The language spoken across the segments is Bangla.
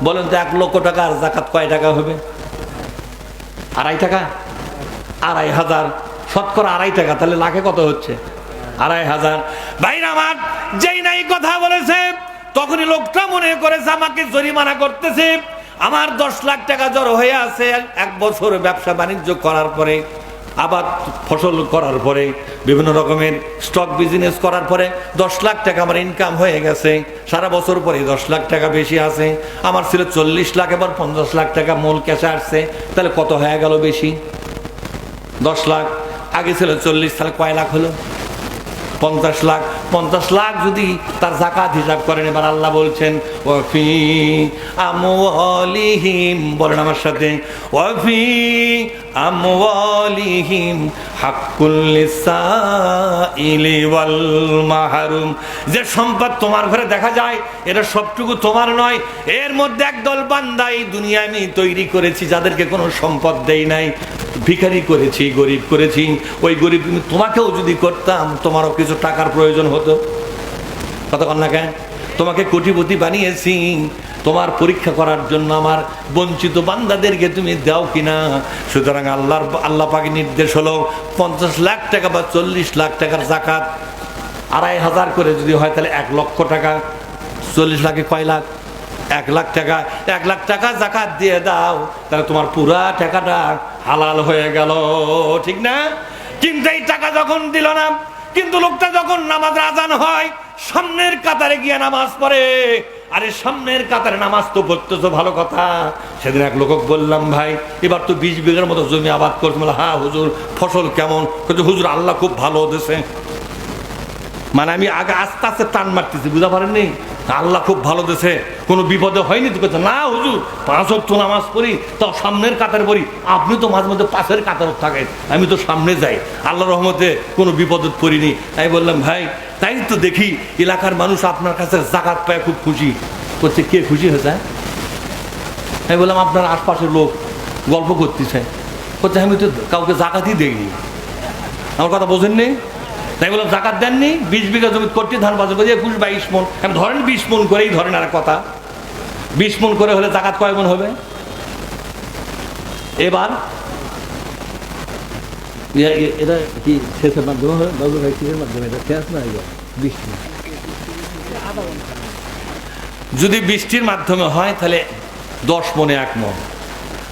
বলেন তো 1 লক্ষ টাকার যাকাত কয় টাকা হবে? 2.5 টাকা, 2.5 হাজার, শতকরা 2.5 টাকা, তাহলে লাখে কত হচ্ছে? 2.5 হাজার। ভাইরা আমার, যেই নাই কথা বলেছে তখনই লোকটা মনে করেছে আমাকে জরিমানা করতেছে। আমার 10 লাখ টাকা জড়ো হয়ে আছে 1 বছর ব্যবসা বাণিজ্য করার পরে, আবার ফসল করার পরে, বিভিন্ন রকমের স্টক বিজনেস করার পরে 10 লাখ টাকা আমার ইনকাম হয়ে গেছে। সারা বছর পরে 10 লাখ টাকা বেশি আছে। আমার ছিল 40 লাখ, এবার 50 লাখ টাকা মূল ক্যাশে আসছে, তাহলে কত হয়ে গেল বেশি? 10 লাখ। আগে ছিল 40, তাহলে কয় লাখ হলো? 50 লাখ। 50 লাখ যদি তার যাকাত হিসাব করেন, এবার আল্লাহ বলছেন ওয়াফি আমওয়ালিহিম, বলেন আমার সাথে, ওয়াফি আমওয়ালিহিম হাক্কুল লিসাইলি ওয়াল মাহরুম। যে সম্পদ তোমার ঘরে দেখা যায় এটা সবটুকু তোমার নয়, এর মধ্যে একদল বান্দা এই দুনিয়া আমি তৈরি করেছি যাদেরকে কোনো সম্পদ দেই নাই, ভিখারি করেছি, গরিব করেছি। ওই গরিব তোমাকেও যদি করতাম তোমারও কিছু টাকার প্রয়োজন হতো, কথা বল না কেন? তোমাকে কোটিপতি বানিয়েছি তোমার পরীক্ষা করার জন্য, আমার বঞ্চিত বান্দাদেরকে তুমি দাও কিনা। সুতরাং আল্লাহ পাকের নির্দেশ হলো 50 লাখ টাকা বা 40 লাখ টাকার যাকাত 2.5 হাজার করে যদি হয় তাহলে 1 লক্ষ টাকা। 40 লাখে কয় লাখ? 1 লাখ টাকা। 1 লাখ টাকা যাকাত দিয়ে দাও, তাহলে তোমার পুরা টাকাটা হালাল হয়ে গেল, ঠিক না? কিন্তু এই টাকা যখন দিল না, কিন্তু লোকটা যখন নামাজের আজান হয় সামনের কাতারে গিয়ে নামাজ পড়ে। আরে সামনের কাতারে নামাজ তো পড়তেছো, ভালো কথা। সেদিন এক লোক বললাম, ভাই এবার তো 20 বিঘার মতো জমি আবাদ করছে। বলে হ্যাঁ হুজুর, ফসল কেমন? কিন্তু হুজুর আল্লাহ খুব ভালো দিয়েছে। মানে আমি আগে আস্তে আস্তে টান মারতেছি, বুঝা পারেননি? আল্লাহ খুব ভালো দিয়েছে, কোনো বিপদে হয়নি তো? না হুজুর, 5 ওয়াক্ত নামাজ পড়ি, তাও সামনের কাতারে পড়ি। আপনি তো মাঝে মধ্যে পাশের কাতার থাকেন, আমি তো সামনে যাই, আল্লাহর রহমতে কোনো বিপদে পড়িনি। আমি বললাম, ভাই তাই তো দেখি এলাকার মানুষ আপনার কাছে যাকাত পায় খুব খুশি করছে। কে খুশি হয়েছে? আমি বললাম, আপনার আশপাশের লোক গল্প করতেছে, করছে আমি তো কাউকে যাকাতই দেইনি। আমার কথা বোঝেননি? তাই বললাম, যাকাত দেননি? 20 বিঘা জমি করতে ধান বাজার করে 21-22 মন, আমি ধরেন 20 মন করেই ধরেন। আর কথা 20 মন করে হলে যাকাত কয় মন হবে? এবার এটা কি সেচের মাধ্যমে হবে? বাবু ভাই কিসের মাধ্যমে? এটা সেচ না, বৃষ্টি। যদি বৃষ্টির মাধ্যমে হয় তাহলে 10 মনে 1 মন।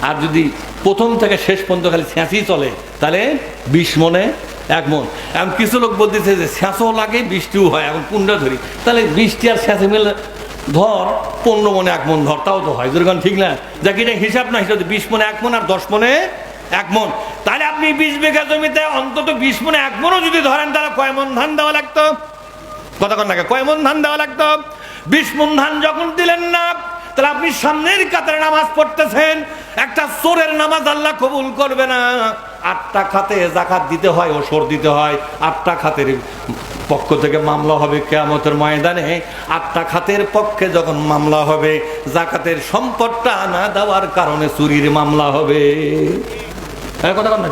আর যদি প্রথম থেকে শেষ পর্যন্ত খালি সেচই চলে তাহলে 20 মনে 1 মন। এখন কিছু লোক বলতেছে যে সেচও লাগে বৃষ্টিও হয়, এখন কোনটা ধরি? তাহলে বৃষ্টি আর সেচে মিলে ধর 15 মনে 1 মন ধর, তাও তো হয়। যেরকম ঠিক না? যাকে এটা হিসাব না, হিসাব 20 মনে 1 মন আর 10 মনে 1 মন। তাহলে আপনি 20 বিঘা জমিতে অন্তত 20 মনে 1 মনও যদি ধরেন, তাহলে কয় মন ধান দেওয়া লাগতো? কথা কন না, কয় মন ধান দেওয়া লাগতো? 20 মন ধান যখন দিলেন না, তাহলে আপনি সামনের কাতারে নামাজ পড়তেছেন। একটা চোরের নামাজ আল্লাহ কবুল করবে না। 8টা খাতে যাকাত দিতে হয়, ওসর দিতে হয়। 8টা খাতের পক্ষ থেকে মামলা হবে কিয়ামতের ময়দানে। 8টা খাতের পক্ষে যখন মামলা হবে, যাকাতের সম্পদটা না দেওয়ার কারণে চুরির মামলা হবে। কথা বল না,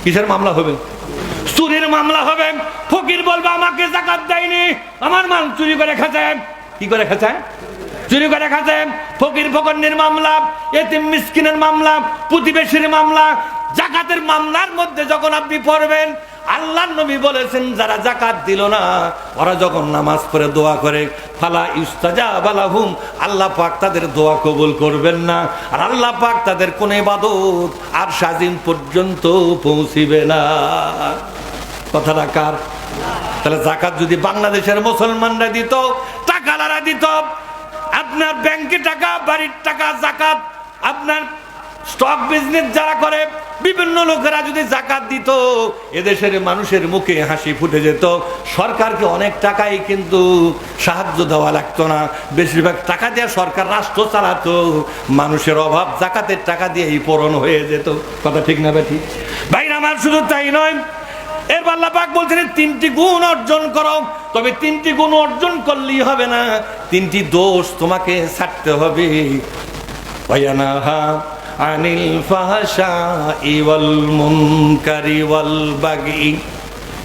কিসের মামলা হবে? চুরির মামলা হবে। ফকির বলবে আমাকে যাকাত দেয়নি, আমার মাল চুরি করে খাচ্ছে। কি করে খাচ্ছে? চুরি করে খাচ্ছে। ফকির ফকন্নির মামলা, এতিম মিসকিনের মামলা, প্রতিবেশীর মামলা। যাকাতের মামলার মধ্যে যখন আপনি পড়বেন, আল্লাহর নবী বলেছেন যারা যাকাত দিল না, ওরা যখন নামাজ পড়ে দোয়া করে, ফালা ইস্তাজাবা লাহুম, আল্লাহ পাক তাদের দোয়া কবুল করবেন না। আর আল্লাহ পাক তাদের কোন ইবাদত আর সাজিম পর্যন্ত পৌঁছিবে না। কথাটা কার? তাহলে যাকাত যদি বাংলাদেশের মুসলমানরা দিত, টাকালারা দিত, আপনার ব্যাংকে টাকা, বাড়ির টাকা যাকাত, আপনার স্টক বিজনেস যারা করে বিভিন্ন লোকেরা যদি যাকাত দিত, এদেশের মানুষের মুখে হাসি ফুটে যেত। সরকারকে অনেক টাকাই কিন্তু সাহায্য দেওয়া লাগতো না, বেশিরভাগ টাকা দিয়ে সরকার রাষ্ট্র চালাতো। মানুষের অভাব যাকাতের টাকা দিয়েই পূরণ হয়ে যেত। কথা ঠিক না বেঠিক? ভাই আমার শুধু তাই নয়, এরপর আল্লাহ পাক বলছেন 3টি গুণ অর্জন করো। তবে 3টি গুণ অর্জন করলেই হবে না, 3টি দোষ তোমাকে ছাড়তে হবে। ওয়ায়ানাহা আনিল ফাহশাই ওয়াল মুনকারি ওয়াল বাগি।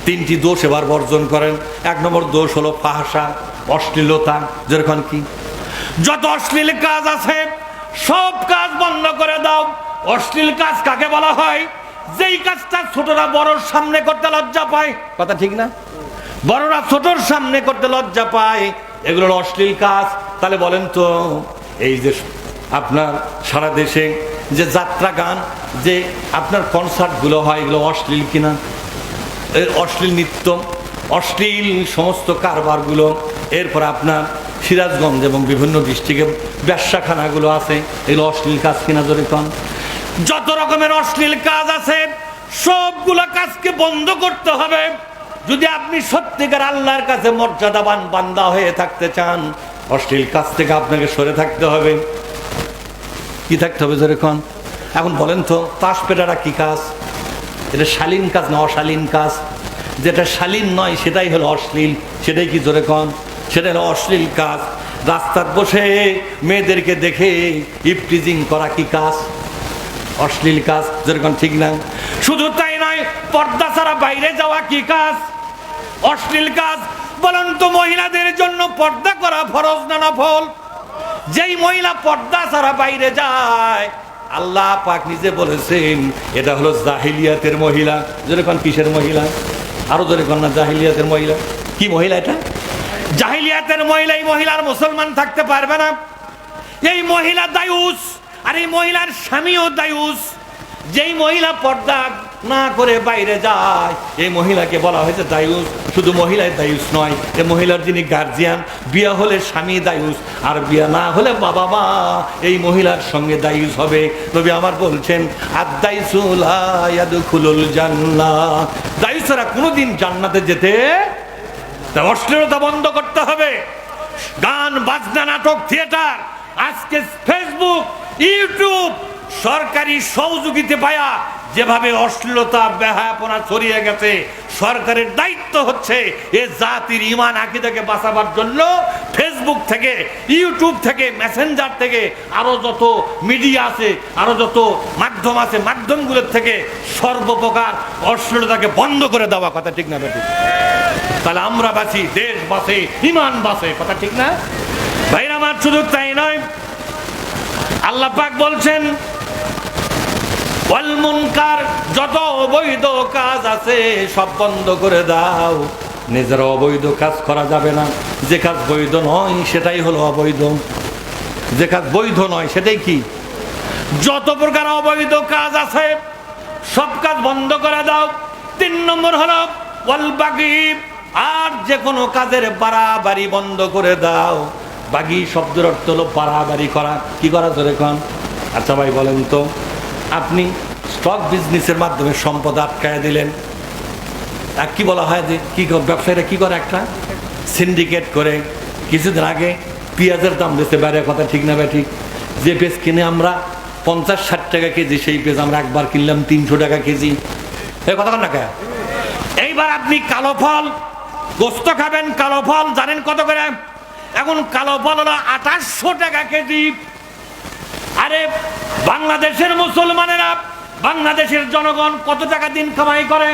3টি দোষ এবার বর্জন করেন। 1 নম্বর দোষ হলো ফাহশা, অশ্লীলতা। যেরকম কি যত অশ্লীল কাজ আছে সব কাজ বন্ধ করে দাও। অশ্লীল কাজ কাকে বলা হয়? যেই কাজটা ছোটরা বড়র সামনে করতে লজ্জা পায়, কথা ঠিক না? বড়রা ছোটর সামনে করতে লজ্জা পায়, এগুলোর অশ্লীল কাজ। তাহলে বলেন তো, এই যে আপনার সারা দেশে যে যাত্রা গান, যে আপনার কনসার্টগুলো হয়, এগুলো অশ্লীল কিনা? অশ্লীল নৃত্য, অশ্লীল সমস্ত কারবারগুলো। এরপর আপনার সিরাজগঞ্জ এবং বিভিন্ন ডিস্ট্রিক্টে ব্যবসাখানাগুলো আছে, এগুলো অশ্লীল কাজ কিনা জোরে কন? যত রকমের অশ্লীল কাজ আছে সবগুলো কাজকে বন্ধ করতে হবে। যদি আপনি সত্যিকার আল্লাহর কাছে মর্যাদাবান বান্দা হয়ে থাকতে চান, অশ্লীল কাজ থেকে আপনাকে সরে থাকতে হবে। কি থাকতে হবে জোরে কন? এখন বলেন তো, তাস পেটারা কি কাজ? এটা শালীন কাজ না অশালীন কাজ? যেটা শালীন নয় সেটাই হলো অশ্লীল, সেটাই কি জোরে কন? সেটা হলো অশ্লীল কাজ। রাস্তার বসে মেয়েদেরকে দেখে ইফটিজিং করা কি কাজ? অশ্লীল কাজ, যেরকম ঠিক না? শুধু তাই নয়, পর্দা ছাড়া বাইরে যাওয়া কি কাজ? অশ্লীল কাজ। বলেন তো, মহিলাদের জন্য পর্দা করা ফরজ না নফল? যেই মহিলা পর্দা ছাড়া বাইরে যায়, আল্লাহ পাক নিজে বলেছেন এটা হলো জাহিলিয়াতের মহিলা। যেরকম কিসের মহিলা? আরো যেরকম না, জাহিলিয়াতের মহিলা। কি মহিলা এটা? জাহিলিয়াতের মহিলা। এই মহিলার মুসলমান থাকতে পারবে না। এই মহিলা দায়ুস, আর এই মহিলার স্বামীও দায়ুস। যেই মহিলা পর্দা না করে বাইরে যায়, এই মহিলাকে বলা হয়েছে দায়ুস। শুধু মহিলাই দায়ুস নয়, এই মহিলার যিনি গার্জিয়ান, বিয়া হলে স্বামী দায়ুস, আর বিয়া না হলে বাবা মা এই মহিলার সঙ্গে দায়ুস হবে। নবী আমার বলছেন, আদ-দায়ুসু লা ইয়াদখুলুল জান্নাহ, দায়ুসরা কোনোদিন জান্নাতে যেতে। অশ্লীলতা বন্ধ করতে হবে। গান বাজনা, নাটক, থিয়েটার, আজকে ফেসবুক, ইউটিউব সরকারি সহযোগিতা পায়া যেভাবে অশ্লীলতা বেহায়াপনা ছড়িয়ে গেছে, সরকারের দায়িত্ব হচ্ছে এ জাতির ঈমান আকীদাকে বাঁচাবার জন্য ফেসবুক থেকে, ইউটিউব থেকে, মেসেঞ্জার থেকে, আরো যত মিডিয়া আছে, আরো যত মাধ্যম আছে, মাধ্যমগুলোর থেকে সর্বপ্রকার অশ্লীলতাকে বন্ধ করে দেওয়া। কথা ঠিক না বেঠিক? তাহলে আমরা বাঁচি, দেশ বাঁচে, ঈমান বাঁচে। কথা ঠিক না ভাইরা আমার? শুধু তাই নয়, আল্লাহ পাক বলছেন, ওয়াল মুনকার, যত অবৈধ কাজ আছে সব বন্ধ করে দাও। নিজের অবৈধ কাজ করা যাবে না। যে কাজ বৈধ নয় সেটাই হলো অবৈধ। যে কাজ বৈধ নয় সেটাই কি? যত প্রকার অবৈধ কাজ আছে সব কাজ বন্ধ করে দাও। 3 নম্বর হলো ওয়াল বাগি, আর যে কোনো কাজের বাড়াবাড়ি বন্ধ করে দাও। বাগি শব্দের অর্থ হলো বাড়াবাড়ি করা। কি করা জোরে কন? আচ্ছা ভাই বলেন তো, আপনি স্টক বিজনেসের মাধ্যমে সম্পদ আটকায় দিলেন, কি বলা হয় যে কি ব্যবসায়ীরা কি করে? একটা সিন্ডিকেট করে। কিছুদিন আগে পেঁয়াজের দাম বেশি বাইরে, কথা ঠিক না ভাই ঠিক? যে পেঁয়াজ কিনে আমরা 50-60 টাকা কেজি, সেই পেঁয়াজ আমরা একবার কিনলাম 300 টাকা কেজি। এই কথা না কে? এইবার আপনি কালো ফল, গোস্ত খাবেন, কালো ফল জানেন কত করে? এখন কালো ফল হলো 2800 টাকা কেজি। আরে বাংলাদেশের মুসলমানেরা, বাংলাদেশের জনগণ কত টাকা দিন কামাই করে?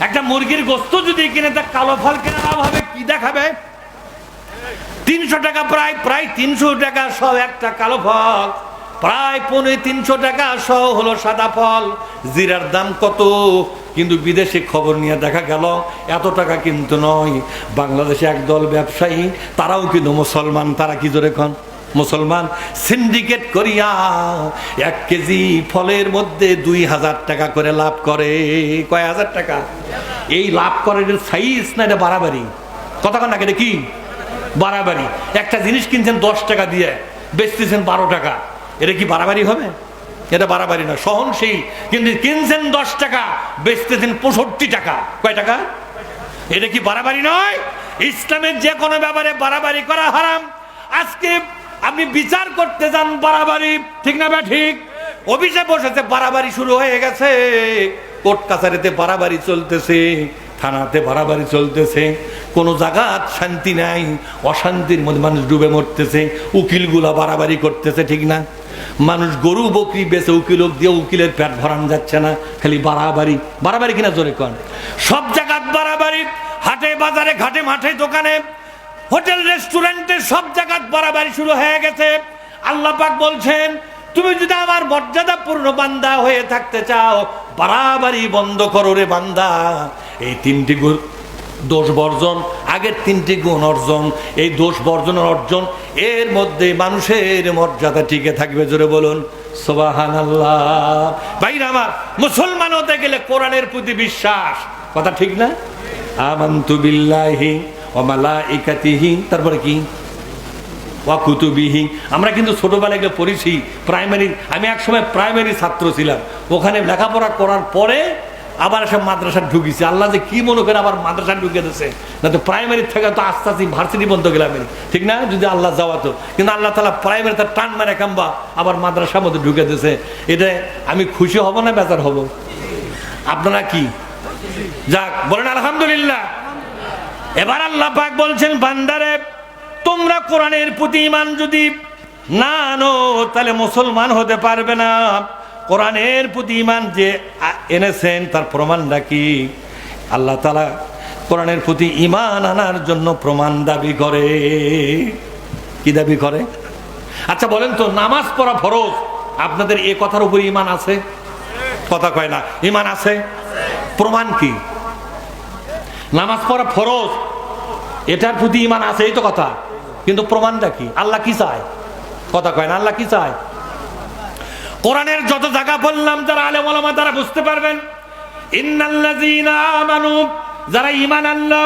একটা মুরগির গোস্ত যদি কিনে, তা কালো ফল কিনে লাভ হবে কি? দেখাবে 300 টাকা, প্রায় 300 টাকা সহ একটা কালো ফল, প্রায় 350 টাকা সহ হলো সাদা ফল। জিরার দাম কত? কিন্তু বিদেশে খবর নিয়ে দেখা গেল এত টাকা কিন্তু নয়। বাংলাদেশে একদল ব্যবসায়ী, তারাও কিন্তু মুসলমান। তারা কি জোরে কন? মুসলমান। সিন্ডিকেট করিয়া 1 কেজি ফলের মধ্যে 2000 টাকা করে লাভ করে। কয় হাজার টাকা? এই লাভ করে সাইজ না, এটা বাড়াবাড়ি। কথা কন না? এটা কি বাড়াবাড়ি? একটা জিনিস কিনছেন 10 টাকা দিয়ে, বেচতেছেন 12 টাকা, এটা কি বাড়াবাড়ি হবে? এটা বাড়াবাড়ি না, সহনশীল। কিন্তু কিনছেন 10 টাকা, বেচতেছেন 65 টাকা। কয় টাকা? এটা কি বাড়াবাড়ি নয়? ইসলামের যে কোনো ব্যাপারে বাড়াবাড়ি করা হারাম। আজকে আপনি বিচার করতে যান বাড়াবাড়ি, ঠিক না? ঠিক। অফিসে বসেছে, বাড়াবাড়ি শুরু হয়ে গেছে। কোর্ট কাছারিতে বাড়াবাড়ি চলতেছে, থানাতে বাড়াবাড়ি চলতেছে। কোনো জায়গা শান্তি নাই, অশান্তির মধ্যে মানুষ ডুবে মরতেছে। উকিলগুলা বাড়াবাড়ি করতেছে, ঠিক না? মানুষ গরু বকরি বেচে উকিল দিয়ে উকিলের পেট ভরান যাচ্ছে না, খালি বাড়াবাড়ি। বাড়াবাড়ি কিনা জোরে কন? সব জায়গায় বাড়াবাড়ি। হাটে বাজারে, ঘাটে মাঠে, দোকানে হোটেল রেস্টুরেন্টে সব জায়গা বাড়াবাড়ি শুরু হয়ে গেছে। আল্লাহ পাক বলছেন, তুমি যদি আমার মর্যাদাপূর্ণ বান্দা হয়ে থাকতে চাও, বাড়াবাড়ি বন্ধ করো রে বান্দা। এই তিনটি দোষ বর্জন, আগের তিনটি গুণ অর্জন, এই দোষ বর্জন অর্জন, এর মধ্যে মানুষের মর্যাদা টিকে থাকবে। জোরে বলুন সুবহানাল্লাহ। ভাইরা আমার, মুসলমান হতে গেলে কোরআনের প্রতি বিশ্বাস, কথা ঠিক না? আমানতু বিল্লাহি ওয়া মালাইকাতিহি, তারপরে কি? ওয়া কুতুবিহি। আমরা কিন্তু ছোটবেলায় এগুলো পড়েছি প্রাইমারি। আমি একসময় প্রাইমারি ছাত্র ছিলাম, ওখানে লেখাপড়া করার পরে আবার সব মাদ্রাসা ঢুকিয়েছি। আল্লাহ যে কি মনে করে আবার মাদ্রাসা ঢুকিয়ে দিচ্ছে, না তো প্রাইমারি থেকে তো আস্তে আস্তে ভার্সিটি বন্ধ গেলাম, ঠিক না? যদি আল্লাহ যাওয়াতো, কিন্তু আল্লাহ তাআলা প্রাইমারি তার টান মারে কাম্বা আবার মাদ্রাসার মধ্যে ঢুকে দিয়েছে। এটা আমি খুশি হব না বেজার হব? আপনারা কি? যাক, বলেন আলহামদুলিল্লাহ। এবার আল্লাহ পাক বলছেন, বান্দারে তোমরা কোরআনের প্রতি ঈমান যদি না আনো তাহলে মুসলমান হতে পারবে না। কোরআনের প্রতি ঈমান যে এনেছেন তার প্রমাণটা কি? আল্লাহ তাআলা কোরআনের প্রতি ঈমান আনার জন্য প্রমাণ দাবি করে। কি দাবি করে? আচ্ছা বলেন তো, নামাজ পড়া ফরজ, আপনাদের এই কথার উপর ঈমান আছে? কথা কয় না, ঈমান আছে। প্রমাণ কি? নামাজ পড়া ফরজ, এটার প্রতি ঈমান আছে, এই তো কথা, কিন্তু প্রমাণটা কি? আল্লাহ কি চায়? কথা কয় না, আল্লাহ কি চায়? কোরআনের যত জায়গা বললাম, যারা আলেম ওলামা তারা বুঝতে পারবেন। ইন্নাল্লাযীনা আমানু, যারা ঈমান আনলো,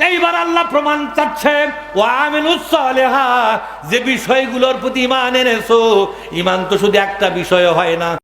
এইবার আল্লাহ প্রমাণ চাচ্ছে। ওয়া আমিলুস সালিহাত, যে বিষয়গুলোর প্রতি ঈমান এনেছো, ঈমান তো শুধু একটা বিষয় হয় না।